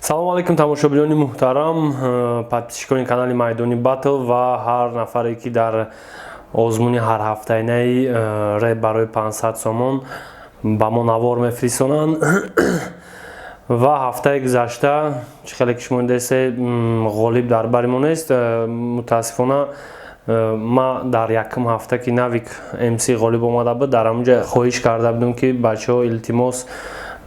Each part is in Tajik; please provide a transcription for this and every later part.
салом алайкум тамошобинони муҳтарам, подписчикони канали Майдони Батл ва ҳар нафаре ки дар озмуни ҳарҳафтаинаи реп барои 500 сомон ба мо навор мефиристонанд ва ҳафтаи гузашта чӣ хеле ки шумо дидасе ғолиб дар бари мо нест. Мутаассифона ман дар якум ҳафта ки Навик МС ғолиб омада буд, дар ҳамунҷа хоҳиш карда будам ки бачаҳо илтимос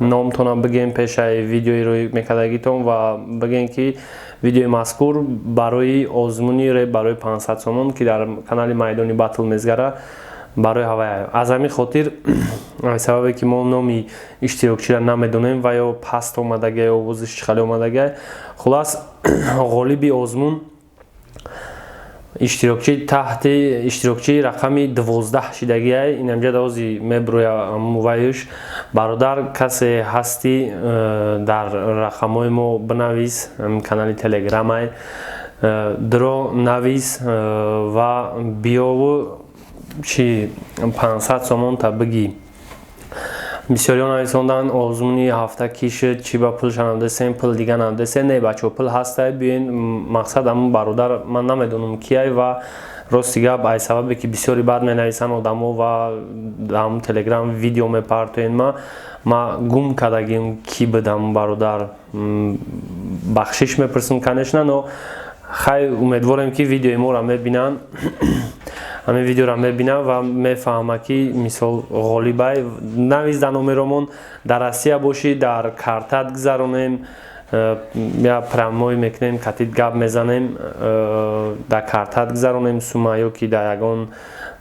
номтона бигем пешаи видеои рӯй мекардагитон ва бигем ки видеои мазкур барои озмуни реп барои 500 сомон ки дар канали Майдони Батл мезгара барои ҳавая. Аз ҳамин хотир сабабе ки мо номи иштирокчиро намедонем ва ё паст омадагия ё овозиш чӣ хеле омадагия, хулас ғолиби озмун иштирокчи таҳти иштирокчи рақами 12 шидагия. Инамҷа давози меброя мувайюш бародар касе ҳасти дар рақамҳои мо бинавис, канали телеграмай дро навис ва биёву чи 500 сомон та бигӣ. бисёриҳо нависонданд озмуни ҳафта ки шуд чи ба пул шанавдесем, пул дига навдесе. Не бачаҳо, пул ҳастай, биёин. Мақсад ҳамун бародар ман намедонам кияй ва рости гап ай сабабе ки бисёри бад менависанд одамо ва ҳамун телеграм видео мепартоен ма гум кардагим ки буд ҳамун бародар. бахшиш мепурсим конечно, но хай умедворем ки видеои моро мебинанд, ҳамин видеоро мебинам ва мефаҳмам ки мисол ғолибай навис дар номеромон дар Россия бошӣ, дар картат гузаронем, я прамой мекунем, катит гап мезанем, дар картат гузаронем сума ё ки дар ягон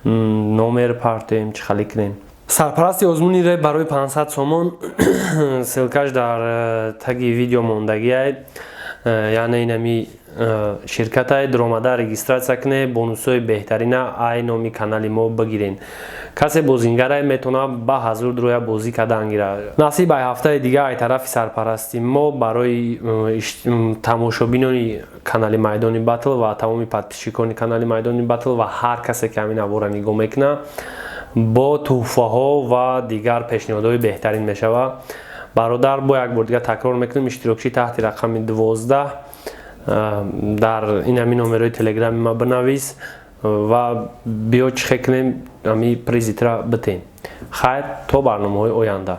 номер партоем, чӣ хеле кунем. Сарпарасти озмуни реп барои 500 сомон ссилкаш дар таги видео мондагиай, яъне инами ширкатай дуромада регистратсия кунед, бонусҳои беҳтарина ай номи канали мо бигирен. Касе бозингарай метавона ба ҳазур дроя бозӣ карда ангира. Насиб ай ҳафтаи дига ай тарафи сарпарасти мо барои тамошобинони канали Майдони Батл ва тамоми подписчикони канали Майдони Батл ва ҳар касе ки ҳамин аввора нигоҳ мекунад бо туҳфаҳо ва дигар пешниҳодҳои беҳтарин мешава. Бародар бо як бор дига такрор мекунем, иштирокчӣ таҳти рақами 12 дар ин ҳамин номерои телеграми ма бинавис ва биё чӣ хе кунем ҳами призитра битем. Хайр, то барномаҳои оянда.